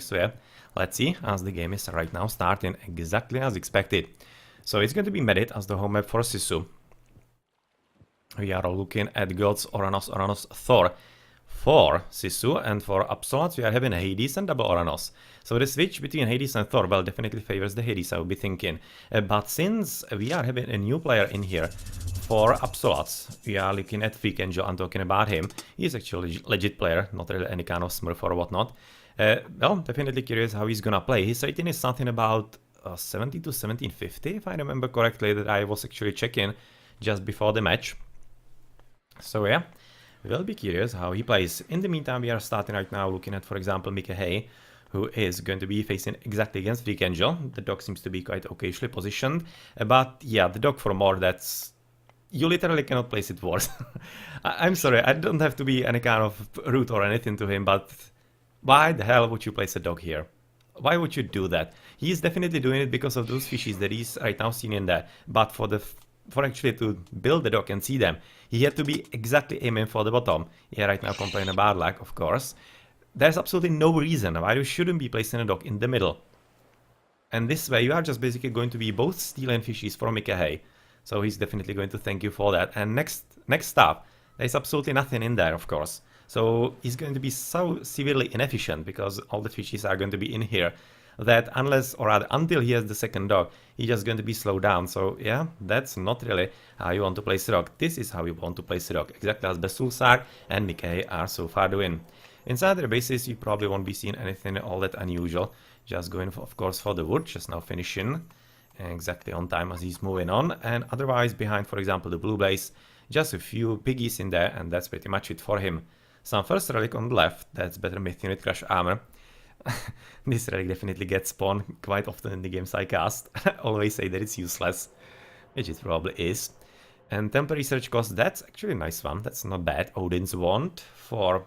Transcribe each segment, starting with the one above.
So yeah, let's see, as the game is right now starting exactly as expected. So it's going to be Medit as the home map for Sisu. We are looking at gods Oranos, Oranos, Thor for Sisu, and for Absoluts we are having Hades and double Oranos. So the switch between Hades and Thor, well, definitely favors the Hades, I would be thinking. But since we are having a new player in here for Absoluts, we are looking at Freak Angel and talking about him. He's actually a legit player, not really any kind of smurf or whatnot. Well, definitely curious how he's gonna play. His rating is something about 17 to 1750, if I remember correctly, that I was actually checking just before the match. So yeah, we'll be curious how he plays. In the meantime, we are starting right now looking at, for example, Mikahei, who is going to be facing exactly against Freak Angel. The dog seems to be quite okayly positioned, but yeah, the dog for more, that's... You literally cannot place it worse. I'm sorry, I don't have to be any kind of rude or anything to him, but why the hell would you place a dog here? Why would you do that? He is definitely doing it because of those fishes that he's right now seeing in there, but for actually to build the dock and see them, he had to be exactly aiming for the bottom. Yeah, right now complaining about lag, of course. There's absolutely no reason why you shouldn't be placing a dock in the middle. And this way you are just basically going to be both stealing fishes from Mikahei. So he's definitely going to thank you for that. And next up, there's absolutely nothing in there, of course. So he's going to be so severely inefficient because all the fishes are going to be in here, that unless, or rather until he has the second dog, he's just going to be slowed down. So yeah, that's not really how you want to place rock. This is how you want to place rock, exactly as Besulsar and Mikahei are so far doing. Inside their bases, you probably won't be seeing anything all that unusual. Just going, of course, for the wood, just now finishing exactly on time as he's moving on. And otherwise, behind, for example, the blue base, just a few piggies in there, and that's pretty much it for him. Some first relic on the left, that's better myth unit crush armor. This relic definitely gets spawned quite often in the games I cast. I always say that it's useless, which it probably is. And temporary research cost, that's actually a nice one, that's not bad. Odin's Wand for,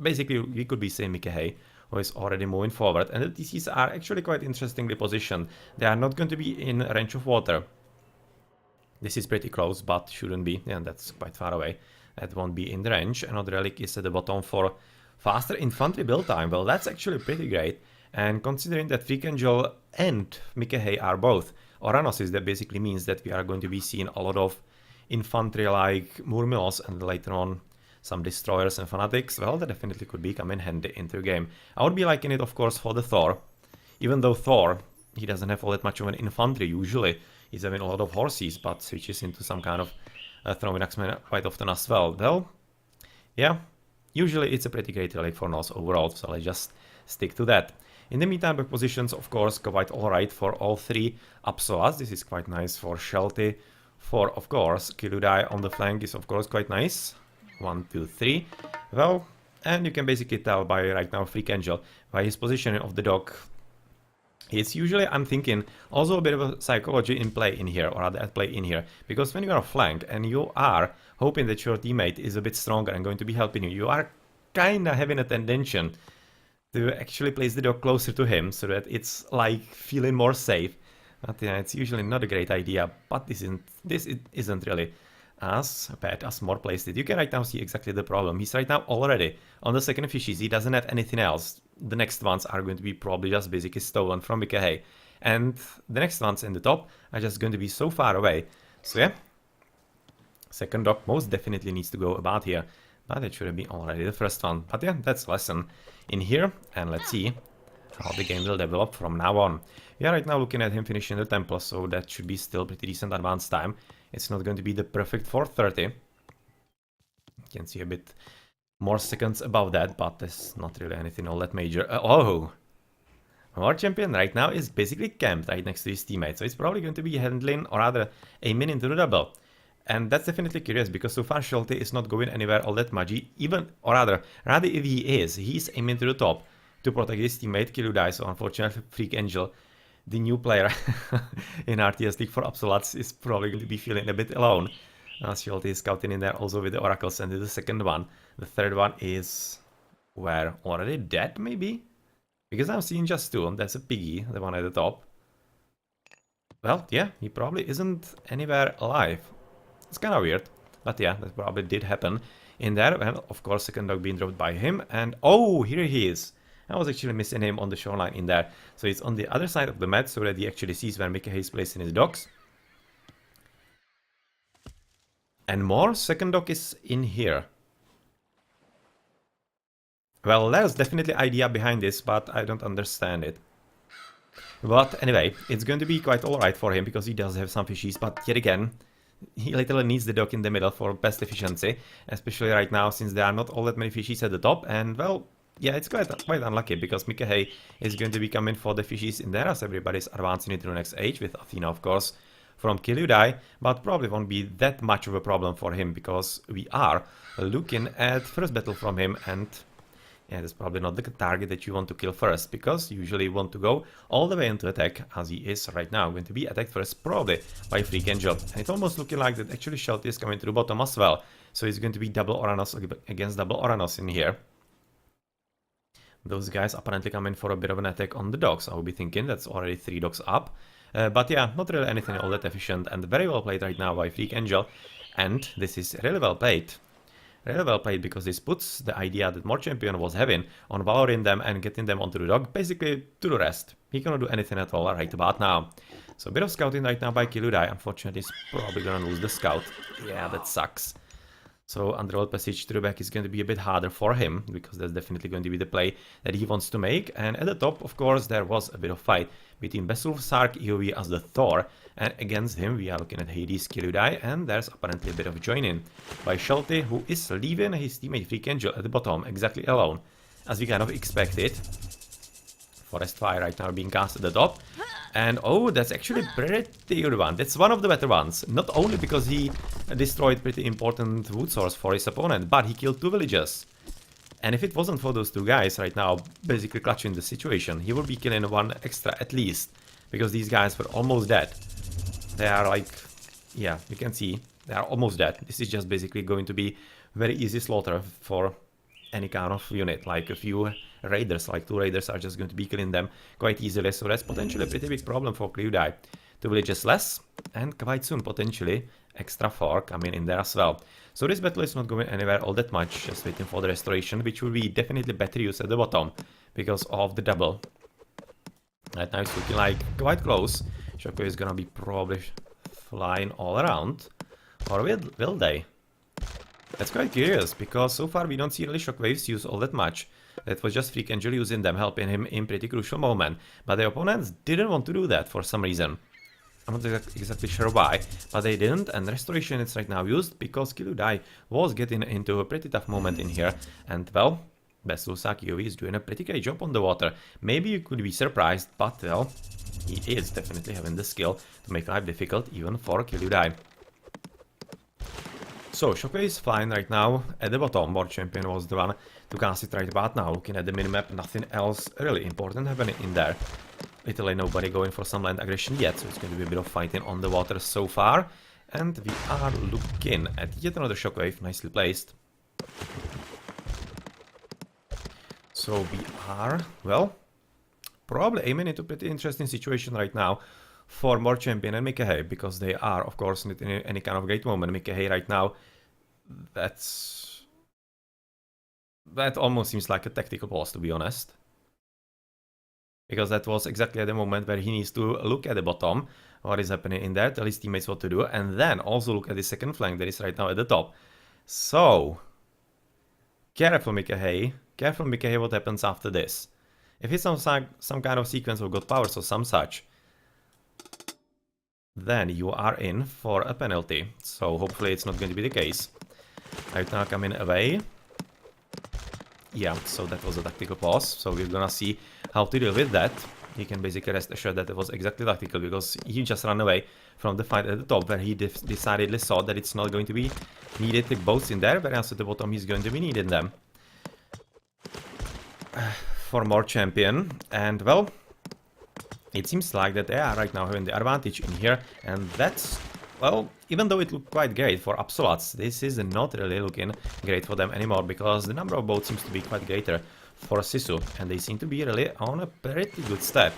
basically we could be saying Mikahei, who is already moving forward. And the TCs are actually quite interestingly positioned. They are not going to be in range of water. This is pretty close, but shouldn't be, and that's quite far away. That won't be in the range. Another relic is at the bottom for faster infantry build time. Well, that's actually pretty great. And considering that Freak Angel and Mikahei are both Oranosis, that basically means that we are going to be seeing a lot of infantry like Murmilos and later on some destroyers and fanatics. Well, that definitely could be coming handy into the game. I would be liking it, of course, for the Thor. Even though Thor, he doesn't have all that much of an infantry usually. He's having a lot of horses, but switches into some kind of throwing axeman quite often as well. Well, yeah, usually it's a pretty great relic for Nos overall, so let's just stick to that. In the meantime, the positions, of course, quite alright for all three Apsoas. This is quite nice for Shelty. For, of course, Kiludai on the flank is, of course, quite nice. 1, 2, 3. Well, and you can basically tell by right now Freak Angel, by his positioning of the dock. It's usually, I'm thinking, also a bit of a psychology in play in here, or rather at play in here. Because when you are flanked and you are hoping that your teammate is a bit stronger and going to be helping you, you are kinda having a tendency to actually place the dog closer to him, so that it's like feeling more safe. But yeah, it's usually not a great idea, but this isn't really as bad as more placed it. You can right now see exactly the problem. He's right now already on the second fishes. He doesn't have anything else. The next ones are going to be probably just basically stolen from Mikahei. And the next ones in the top are just going to be so far away. So yeah, second dock most definitely needs to go about here. But it should have been already the first one. But yeah, that's a lesson in here. And let's see how the game will develop from now on. We are right now looking at him finishing the temple, so that should be still pretty decent advance time. It's not going to be the perfect 430. You can see a bit more seconds above that, but there's not really anything all that major. Oh! Our champion right now is basically camped right next to his teammate, so it's probably going to be handling, or rather aiming into the double. And that's definitely curious, because so far Shelty is not going anywhere all that much. Even, or rather if he is, he's aiming to the top to protect his teammate Kiludai, so unfortunately Freak Angel, the new player in RTS League for Absoluts, is probably going to be feeling a bit alone. Shelty is scouting in there also with the Oracles, and the second one. The third one is... where? Already dead, maybe? Because I'm seeing just two. That's a piggy, the one at the top. Well, yeah, he probably isn't anywhere alive. It's kind of weird, but yeah, that probably did happen in there. And of course, second dog being dropped by him, and oh, here he is. I was actually missing him on the shoreline in there. So it's on the other side of the map so that he actually sees where Mikahei is placing his docks. And more second dock is in here. Well, there's definitely idea behind this, but I don't understand it. But anyway, it's going to be quite alright for him because he does have some fishies, but yet again, he literally needs the dock in the middle for best efficiency, especially right now since there are not all that many fishies at the top, and well, yeah, it's quite unlucky because Mikahei is going to be coming for the fishies in there as everybody's advancing into the next age with Athena, of course, from Kill but probably won't be that much of a problem for him because we are looking at first battle from him, and yeah, that's probably not the target that you want to kill first, because you usually want to go all the way into attack, as he is right now going to be attacked first, probably by Freak Angel. And it's almost looking like that actually Shelty is coming to the bottom as well. So it's going to be double Oranos against double Oranos in here. Those guys apparently coming for a bit of an attack on the docks. I will be thinking that's already 3 docks up. But yeah, not really anything all that efficient, and very well played right now by Freak Angel. And this is really well played. Really well played, because this puts the idea that More Champion was having on valoring them and getting them onto the dock basically to the rest. He cannot do anything at all right about now. So a bit of scouting right now by Kiludai. Unfortunately, he's probably gonna lose the scout. Yeah, that sucks. So underworld passage to the back is going to be a bit harder for him, because that's definitely going to be the play that he wants to make. And at the top, of course, there was a bit of fight between Besulf, Sark, EOV as the Thor, and against him we are looking at Hades, Kiludai, and there's apparently a bit of joining by Shelty, who is leaving his teammate Freak Angel at the bottom, exactly alone, as we kind of expected. Forest Fire right now being cast at the top. And oh, that's actually a pretty good one. That's one of the better ones. Not only because he destroyed pretty important wood source for his opponent, but he killed 2 villagers. And if it wasn't for those 2 guys right now basically clutching the situation, he would be killing 1 extra at least. Because these guys were almost dead. They are like, yeah, you can see, they are almost dead. This is just basically going to be very easy slaughter for any kind of unit. Like a few raiders, like 2 raiders are just going to be killing them quite easily. So that's potentially a pretty big problem for Kiludai. 2 villages less, and quite soon potentially extra 4 coming in there as well. So this battle is not going anywhere all that much, just waiting for the restoration, which will be definitely better used at the bottom because of the double. Right now it's looking like quite close. Shockwave is gonna be probably flying all around, or will they? That's quite curious, because so far we don't see really shockwaves used all that much. That was just Freak Angel using them, helping him in pretty crucial moment. But the opponents didn't want to do that for some reason. I'm not exactly sure why, but they didn't, and Restoration is right now used because Kiludai was getting into a pretty tough moment in here. And well, Besulsak Yovi is doing a pretty great job on the water. Maybe you could be surprised, but well, he is definitely having the skill to make life difficult even for Kiludai. So, Shockwave is flying right now at the bottom. More Champion was the one to cast it right about now. Looking at the minimap, nothing else really important happening in there. Literally nobody going for some land aggression yet, so it's going to be a bit of fighting on the water so far. And we are looking at yet another Shockwave, nicely placed. So we are, well, probably aiming into a pretty interesting situation right now for More Champion and Mikahei, because they are, of course, not in any kind of great moment. Mikahei right now, that almost seems like a tactical pause, to be honest. Because that was exactly at the moment where he needs to look at the bottom, what is happening in there, tell his teammates what to do, and then also look at the second flank that is right now at the top. So, careful Mikahei what happens after this. If it's some kind of sequence of god powers or some such, then you are in for a penalty. So hopefully it's not going to be the case. Right now coming away. Yeah, so that was a tactical pause. So we're gonna see how to deal with that. He can basically rest assured that it was exactly tactical, because he just ran away from the fight at the top, where he decidedly saw that it's not going to be needed the boats in there, whereas at the bottom he's going to be needing them. For More Champion. And well, it seems like that they are right now having the advantage in here, and that's, well, even though it looked quite great for Absoluts, this is not really looking great for them anymore, because the number of boats seems to be quite greater for Sisu, and they seem to be really on a pretty good step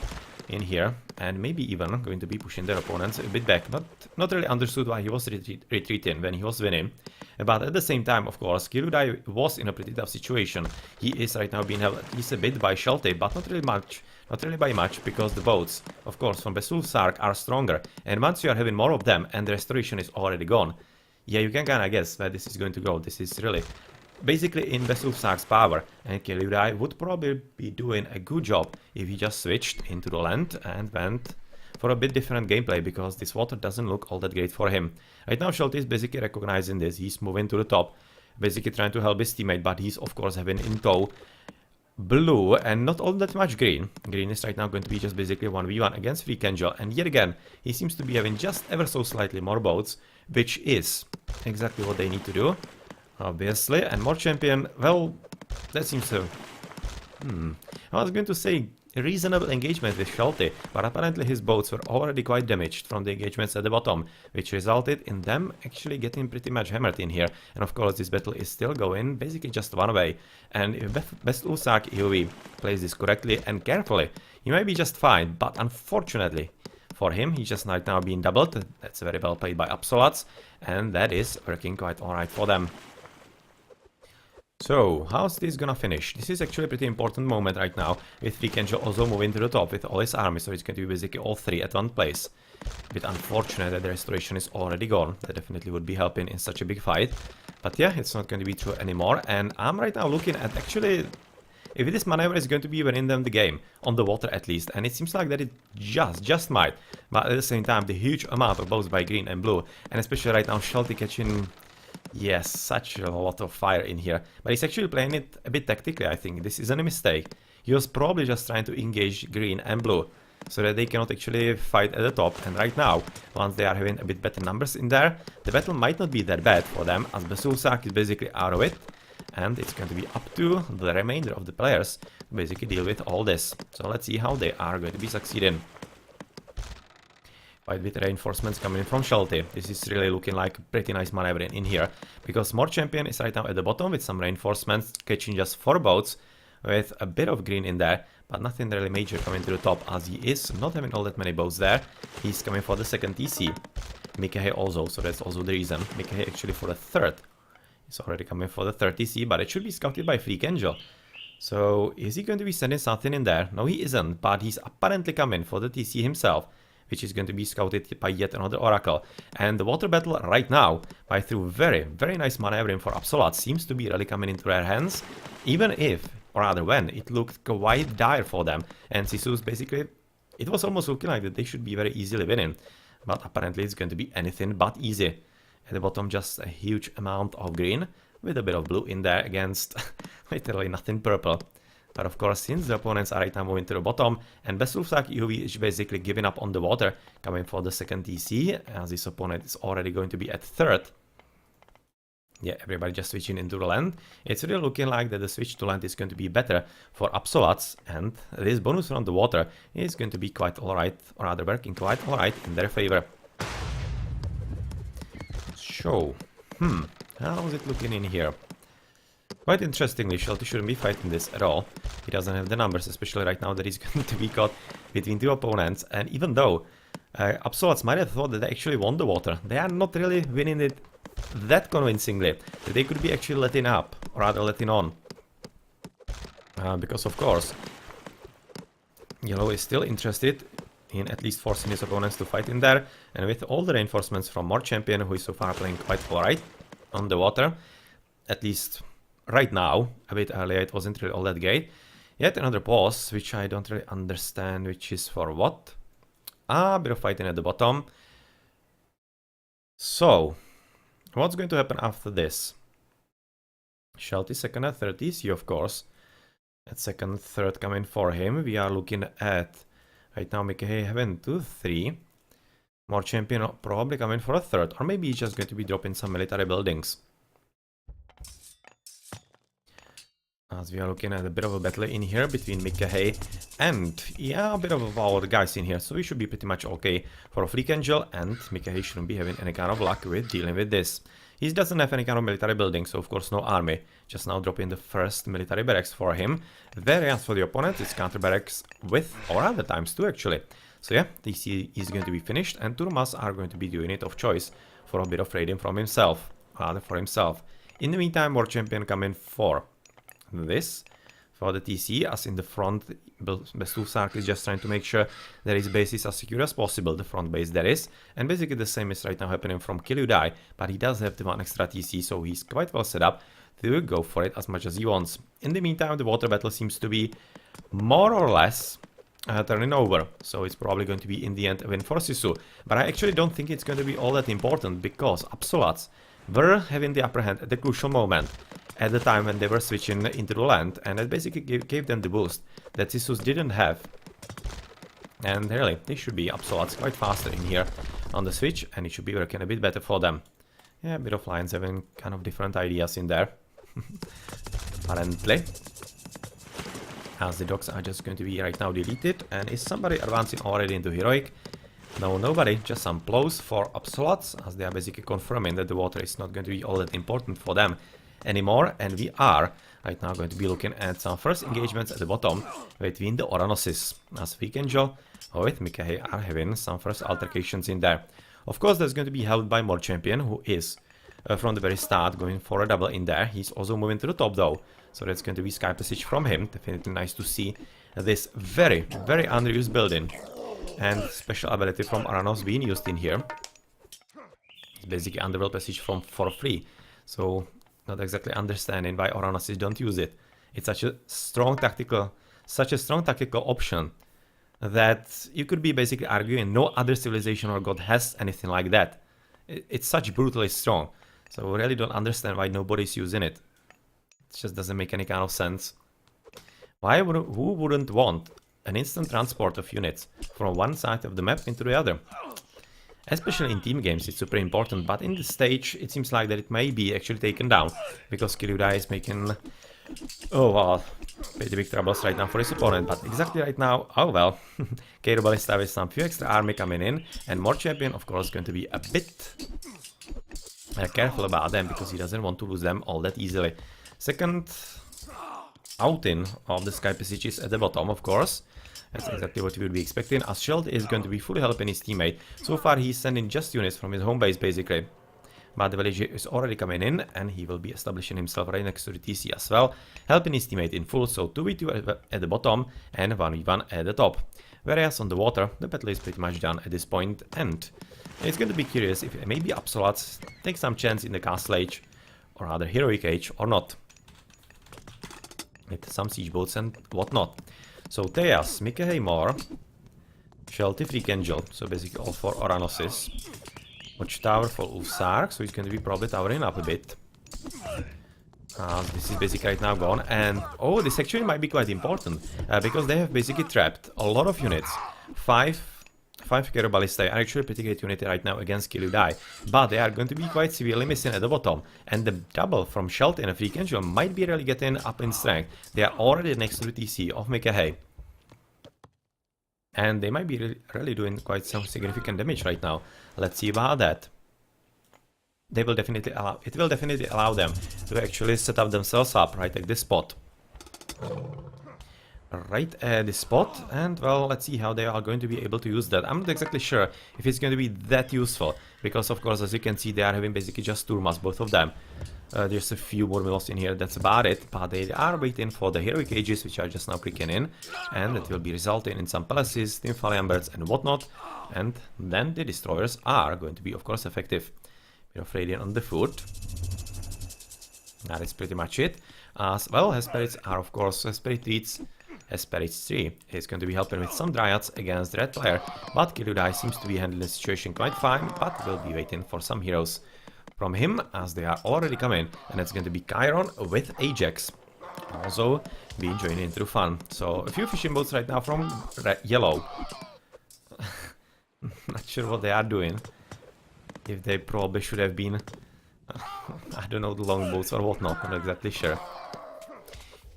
in here, and maybe even going to be pushing their opponents a bit back. Not really understood why he was retreating when he was winning. But at the same time, of course, Kirudai was in a pretty tough situation. He is right now being held at least a bit by Shelty, but not really much. Not really by much, because the boats, of course, from Besulf's Ark are stronger. And once you are having more of them and the restoration is already gone, yeah, you can kinda guess where this is going to go. This is really basically in Besulf's Ark's power, and Kirudai would probably be doing a good job if he just switched into the land and went for a bit different gameplay, because this water doesn't look all that great for him. Right now Shelty is basically recognizing this. He's moving to the top, basically trying to help his teammate, but he's of course having in tow blue and not all that much green. Green is right now going to be just basically 1v1 against Freak Angel, and yet again he seems to be having just ever so slightly more boats, which is exactly what they need to do, obviously. And more champion, well, that seems to... I was going to say reasonable engagement with Shelty, but apparently his boats were already quite damaged from the engagements at the bottom, which resulted in them actually getting pretty much hammered in here. And of course this battle is still going basically just one way, and if Besulf's Ark AoE plays this correctly and carefully, he might be just fine, but unfortunately for him, he's just right now being doubled. That's very well played by Absoluts, and that is working quite alright for them. So, how's this gonna finish? This is actually a pretty important moment right now, with Freak Angel also moving to the top with all his army, so it's going to be basically all three at one place. A bit unfortunate that the restoration is already gone. That definitely would be helping in such a big fight. But yeah, it's not going to be true anymore, and I'm right now looking at actually if this maneuver is going to be winning them the game, on the water at least, and it seems like that it just might. But at the same time, the huge amount of both by green and blue, and especially right now Shelty catching... yes, such a lot of fire in here. But he's actually playing it a bit tactically, I think. This isn't a mistake. He was probably just trying to engage green and blue, so that they cannot actually fight at the top. And right now, once they are having a bit better numbers in there, the battle might not be that bad for them, as Besulf's Ark is basically out of it. And it's going to be up to the remainder of the players to basically deal with all this. So let's see how they are going to be succeeding. Quite a bit of reinforcements coming in from Shelty. This is really looking like a pretty nice maneuvering in here, because more champion is right now at the bottom with some reinforcements, catching just 4 boats with a bit of green in there, but nothing really major coming to the top, as he is not having all that many boats there. He's coming for the second TC. Mikahei also, so that's also the reason. Mikahei actually for the third. He's already coming for the third TC, but it should be scouted by Freak Angel. So is he going to be sending something in there? No, he isn't, but he's apparently coming for the TC himself, which is going to be scouted by yet another Oracle. And the water battle right now, by through very, very nice maneuvering for Absolut, seems to be really coming into their hands, even if, or rather when, it looked quite dire for them. And Sisu's basically, it was almost looking like that they should be very easily winning, but apparently it's going to be anything but easy. At the bottom, just a huge amount of green, with a bit of blue in there against literally nothing purple. But of course, since the opponents are right now moving to the bottom, and Besulf's Ark UV is basically giving up on the water, coming for the second TC, as his opponent is already going to be at third. Yeah, everybody just switching into the land. It's really looking like that the switch to land is going to be better for Absoluts, and this bonus from the water is going to be quite alright, or rather working quite alright in their favor. So, how is it looking in here? Quite interestingly, Shelty shouldn't be fighting this at all. He doesn't have the numbers, especially right now that he's going to be caught between 2 opponents. And even though Absoluts might have thought that they actually won the water, they are not really winning it that convincingly, that they could be actually letting up, or rather letting on. Because of course, Yellow is still interested in at least forcing his opponents to fight in there, and with all the reinforcements from More Champion, who is so far playing quite alright on the water, at least right now. A bit earlier it wasn't really all that great. Yet another pause, which I don't really understand, which is for what? A bit of fighting at the bottom. So, what's going to happen after this? Shelty second and third TC, of course. At second, third coming for him. We are looking at right now Mikahei having 2-3. More Champion probably coming for a third, or maybe he's just going to be dropping some military buildings. As we are looking at a bit of a battle in here between Mikahei and, yeah, a bit of our guys in here. So we should be pretty much okay for a Freak Angel, and Mikahei shouldn't be having any kind of luck with dealing with this. He doesn't have any kind of military building, so of course no army. Just now dropping the first military barracks for him. Whereas for the opponent, it's counter barracks with, or other times too actually. So yeah, TC is going to be finished, and Turmas are going to be the unit of choice for a bit of raiding from himself, rather for himself. In the meantime, War Champion coming for this. For the TC, as in the front, Beslusark is just trying to make sure that his base is as secure as possible, the front base that is. And basically the same is right now happening from Kiludai, but he does have the one extra TC, so he's quite well set up to go for it as much as he wants. In the meantime, the water battle seems to be more or less turning over, so it's probably going to be in the end a win for Sisu. But I actually don't think it's going to be all that important, because Absolats were having the upper hand at the crucial moment, at the time when they were switching into the land, and it basically gave them the boost that Sisus didn't have. And really, they should be Absolats quite faster in here on the switch, and it should be working a bit better for them. Yeah, a bit of Lions having kind of different ideas in there, apparently. As the dogs are just going to be right now deleted, and is somebody advancing already into Heroic? No, nobody, just some blows for Absolats, as they are basically confirming that the water is not going to be all that important for them anymore, and we are right now going to be looking at some first engagements at the bottom between the Oranosis, as Weekangel with Mikahei are having some first altercations in there. Of course, that's going to be held by More Champion, who is from the very start going for a double in there. He's also moving to the top though, so that's going to be Sky Passage from him. Definitely nice to see this very, very underused building and special ability from Aranos being used in here. It's basically Underworld Passage for free, so not exactly understanding why Oranosis don't use it. It's such a strong tactical option that you could be basically arguing no other civilization or god has anything like that. It's such brutally strong, so I really don't understand why nobody's using it. It just doesn't make any kind of sense. Who wouldn't want an instant transport of units from one side of the map into the other? Especially in team games, it's super important, but in this stage, it seems like that it may be actually taken down, because Kiludai is making, oh well, pretty big troubles right now for his opponent, but exactly right now, oh well, Cairo Ballista with some few extra army coming in, and More Champion, of course, going to be a bit careful about them, because he doesn't want to lose them all that easily. Second outing of the Sky Passages at the bottom, of course. That's exactly what we would be expecting, as Sheld is going to be fully helping his teammate. So far he's sending just units from his home base basically. But the village is already coming in, and he will be establishing himself right next to the TC as well, helping his teammate in full, so 2v2 at the bottom and 1v1 at the top. Whereas on the water, the battle is pretty much done at this point, and it's going to be curious if maybe Absolats take some chance in the Castle Age, or rather Heroic Age, or not. With some siege boats and whatnot. So Tejas, Mikahei More, Shelty Freakangel, so basically all for Oranosis. Watchtower for Ulfsark, so he's going to be probably towering up a bit. This is basically right now gone, and oh, this actually might be quite important, because they have basically trapped a lot of units. Five Cairo Ballistae are actually a pretty great unit right now against Kiludai, but they are going to be quite severely missing at the bottom, and the double from Shelty and a Freakangel might be really getting up in strength. They are already next to the TC of Mikahei, and they might be really doing quite some significant damage right now. Let's see about that. It will definitely allow them to actually set up themselves up right at this spot. Right at this spot, and well, let's see how they are going to be able to use that. I'm not exactly sure if it's going to be that useful, because of course, as you can see, they are having basically just Turmas, both of them. There's a few more mills in here, that's about it, but they are waiting for the Heroic Ages, which are just now clicking in, and that will be resulting in some palaces, Nymphalian birds and whatnot, and then the destroyers are going to be, of course, effective. Bit of raiding on the foot. That is pretty much it. As well, Hesperids are, of course, Hesperid Treats. Hesperids 3 is going to be helping with some Dryads against the red player, but Kiludai seems to be handling the situation quite fine, but will be waiting for some heroes from him, as they are already coming, and it's going to be Chiron with Ajax also being joined into the fun. So a few fishing boats right now from yellow. Not sure what they are doing. If they probably should have been, I don't know, the longboats or whatnot, not exactly sure.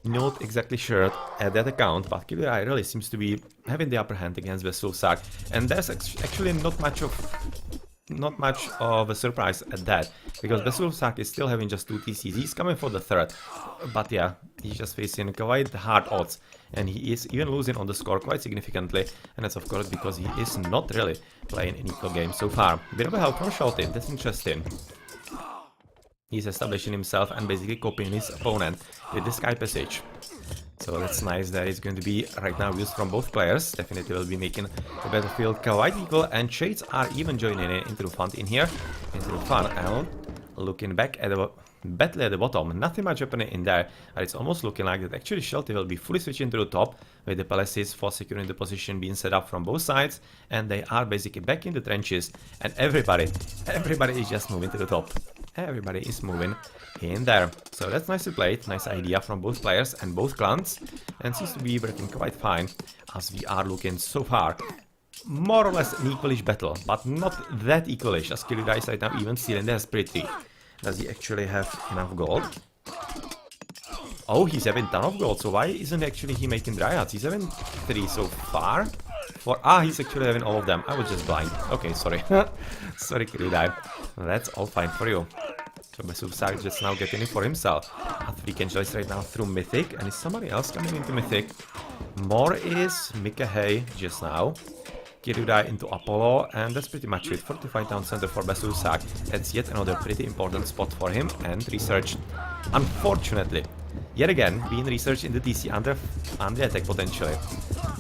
Not exactly sure at that account, but Kiludai really seems to be having the upper hand against Vessulsark, and there's actually not not much of a surprise at that, because Besulsak is still having just 2 TCs. He's coming for the third, but yeah, he's just facing quite hard odds, and he is even losing on the score quite significantly, and that's of course because he is not really playing an equal game so far. Bit of a help from Shelton, that's interesting. He's establishing himself and basically copying his opponent with the Sky Passage. So that's nice that it's going to be right now used from both players. Definitely will be making the battlefield quite equal, and Shades are even joining into the fun in here. Into the fun, and looking back at the battle at the bottom, nothing much happening in there. And it's almost looking like that actually Shelty will be fully switching to the top, with the palaces for securing the position being set up from both sides, and they are basically back in the trenches, and everybody is just moving to the top. Everybody is moving in there. So that's nicely played, nice idea from both players and both clans, and seems to be working quite fine, as we are looking so far more or less an equalish battle, but not that equalish, as Kiruda is right now even stealing their spirit tree. Does he actually have enough gold? Oh, he's having ton of gold, so why isn't actually he making dryads? He's having 3 so far. He's actually having all of them. I was just blind. Okay, sorry. Sorry, Kiruda. That's all fine for you. So Besulsak just now getting it for himself. At 3 Kenjoys right now through Mythic, and is somebody else coming into Mythic? More is Mikahei just now. Kiruda into Apollo, and that's pretty much it. Fortified town center for Besulsak. That's yet another pretty important spot for him, and researched. Unfortunately, yet again, being researched in the DC under attack potentially.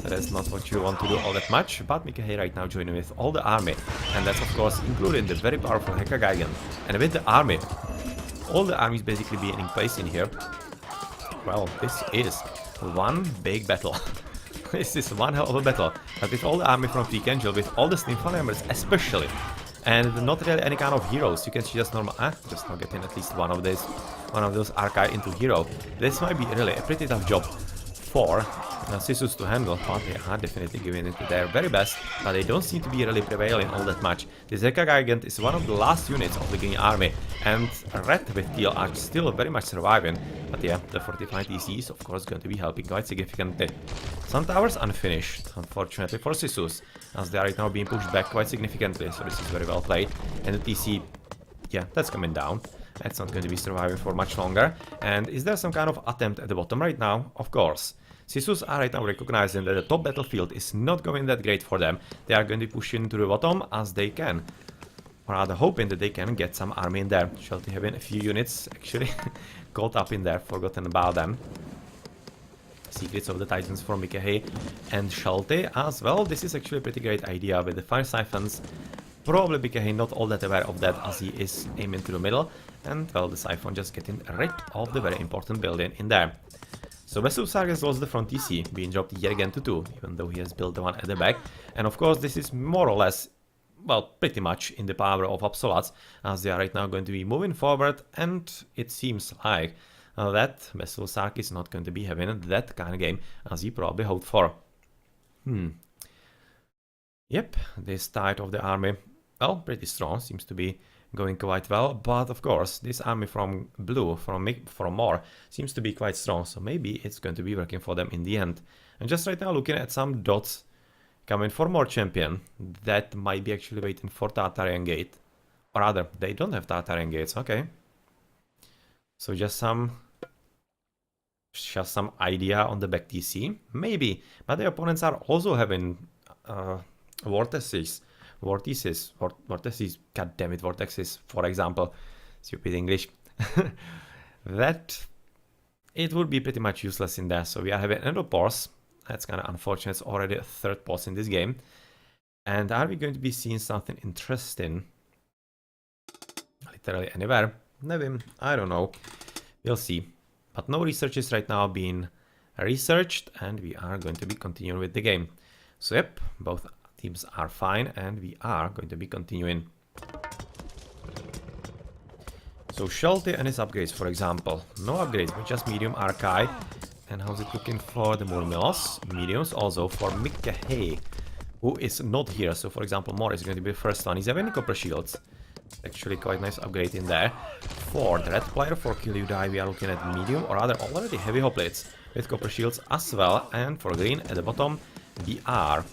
So that's not what you want to do all that much, but Mikahei right now joining with all the army, and that's of course including the very powerful Heka Geigen. And with the army, all the armies basically being in place in here, well, this is one big battle. This is one hell of a battle, but with all the army from Freak-Angel, with all the Steam Flammers especially, and not really any kind of heroes, you can just normal, just not getting at least one of those archive into hero. This might be really a pretty tough job for Sisus to handle, but they are definitely giving it their very best, but they don't seem to be really prevailing all that much. This Heka Gigant is one of the last units of the Green Army, and Red with Teal are still very much surviving, but yeah, the fortified EC is of course going to be helping quite significantly. Sun Towers unfinished, unfortunately for Sisus, as they are right now being pushed back quite significantly, so this is very well played, and the TC, yeah, that's coming down. That's not going to be surviving for much longer. And is there some kind of attempt at the bottom right now? Of course. Sisus are right now recognizing that the top battlefield is not going that great for them. They are going to be pushing to the bottom as they can. Or rather hoping that they can get some army in there. Shelty having a few units actually caught up in there, forgotten about them. Secrets of the Titans for Mikahei and Shelty as well. This is actually a pretty great idea with the fire siphons. Probably Mikahei not all that aware of that as he is aiming to the middle. And well, the siphon just getting rid of the very important building in there. So Besulsak has lost the front TC, being dropped yet again to 2, even though he has built the one at the back. And of course this is more or less, well, pretty much in the power of Absoluts, as they are right now going to be moving forward, and it seems like that Besulsak is not going to be having that kind of game as he probably hoped for. Yep, this tide of the army, well, pretty strong, seems to be going quite well, but of course this army from blue, from more, seems to be quite strong, so maybe it's going to be working for them in the end. And just right now looking at some dots coming for more champion, that might be actually waiting for Tartarian Gate, or rather, they don't have Tartarian Gates, okay. So just some idea on the back TC, maybe, but the opponents are also having vortices, goddammit, vortexes, for example, stupid English, that it would be pretty much useless in there. So we are having another pause, that's kind of unfortunate, it's already a third pause in this game. And are we going to be seeing something interesting? Literally anywhere? Maybe, I don't know, we'll see. But no research is right now being researched, and we are going to be continuing with the game. So yep, both teams are fine, and we are going to be continuing. So Shelty and his upgrades, for example. No upgrades, but just medium archive. And how's it looking for the Murmilos? Mediums also for Mikahei, who is not here. So for example, Mor is going to be the first one. He's having copper shields. Actually quite nice upgrade in there. For the red player, for Kill You Die, we are looking at medium, or rather already heavy hoplites with copper shields as well. And for green at the bottom, we are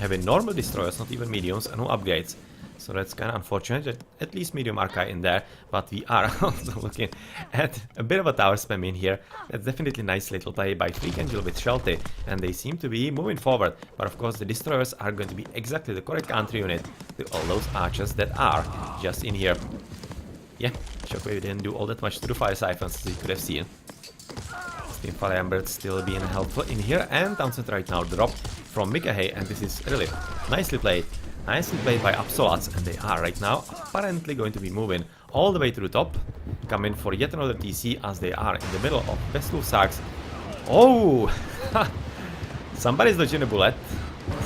having normal destroyers, not even mediums, and no upgrades. So that's kind of unfortunate, at least medium archive in there, but we are also looking at a bit of a tower spam in here. That's definitely nice little play by Freak Angel with Shelty, and they seem to be moving forward, but of course the destroyers are going to be exactly the correct counter unit to all those archers that are just in here. Yeah, Shockwave didn't do all that much to the fire siphons as you could have seen. Steam Fire Ember still being helpful in here, and Townsend right now drop from Mikahe, and this is really nicely played. Nicely played by Absolats, and they are right now apparently going to be moving all the way to the top, coming for yet another TC as they are in the middle of Veslu Sachs. Oh! Somebody's dodging a bullet.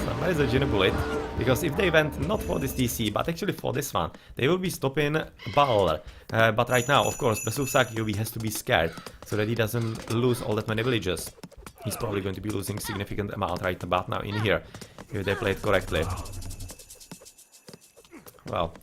Somebody's dodging a bullet. Because if they went not for this TC, but actually for this one, they will be stopping Balor. But right now, of course, Besusak UV has to be scared so that he doesn't lose all that many villagers. He's probably going to be losing significant amount right about now in here, if they play it correctly. Well,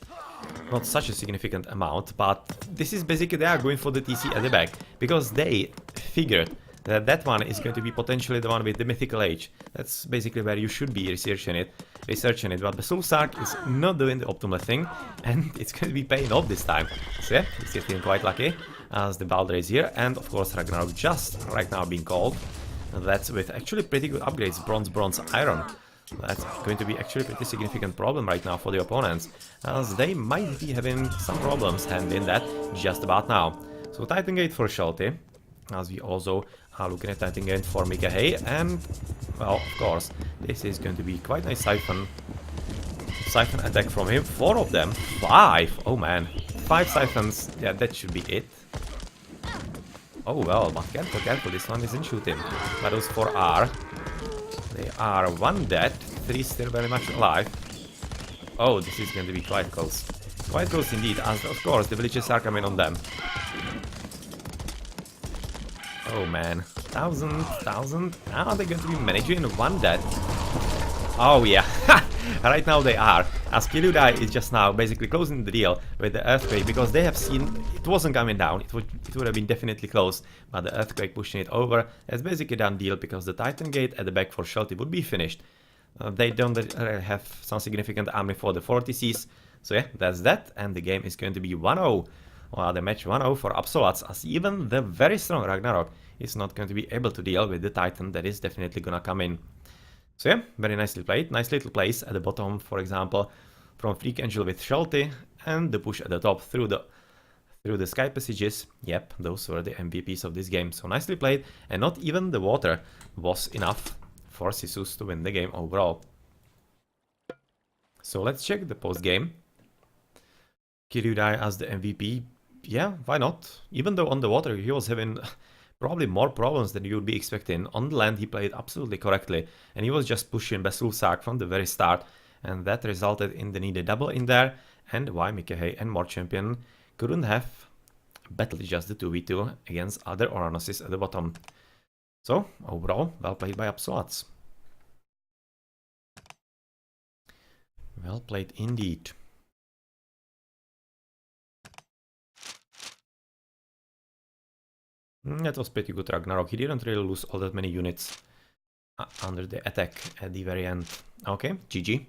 not such a significant amount, but this is basically they are going for the TC at the back, because they figured that that one is going to be potentially the one with the mythical age. That's basically where you should be researching it, but the Sulsark is not doing the optimal thing, and it's going to be paying off this time. So yeah, he's getting quite lucky, as the Baldur is here, and of course Ragnarok just right now being called. That's with actually pretty good upgrades, bronze, iron. That's going to be actually a pretty significant problem right now for the opponents, as they might be having some problems handling that just about now. So Titan Gate for Shelty, as we also are looking at Titan Gate for Mikahe, and well, of course, this is going to be quite a nice Siphon attack from him. 4 of them, 5, oh man, 5 Siphons, yeah, that should be it. Oh well, but careful, this one isn't shooting. But those 4 are. They are 1 dead, 3 still very much alive. Oh, this is going to be quite close. Quite close indeed, as of course the villages are coming on them. Oh man, 1,000. Now they're going to be managing 1 dead. Oh yeah, right now they are. As Kiludai is just now basically closing the deal with the Earthquake, because they have seen it wasn't coming down. It would have been definitely close, but the Earthquake pushing it over. That's basically done deal, because the Titan Gate at the back for Shelty would be finished. They don't have some significant army for the 40Cs. So yeah, that's that, and the game is going to be 1-0. Well, the match 1-0 for Absolats, as even the very strong Ragnarok is not going to be able to deal with the Titan that is definitely gonna come in. So yeah, very nicely played. Nice little plays at the bottom, for example, from Freak Angel with Shelty, and the push at the top through the sky passages. Yep, those were the MVPs of this game. So nicely played, and not even the water was enough for Sisu to win the game overall. So let's check the post game. Kiryudai as the MVP. Yeah, why not? Even though on the water he was having probably more problems than you would be expecting. On the land he played absolutely correctly, and he was just pushing Besulsak from the very start, and that resulted in the needed double in there, and why Mikahe and More Champion couldn't have battled just the 2v2 against other Oranoses at the bottom. So, overall, well played by Absolats. Well played indeed. That was pretty good Ragnarok. He didn't really lose all that many units under the attack at the very end. Okay, GG.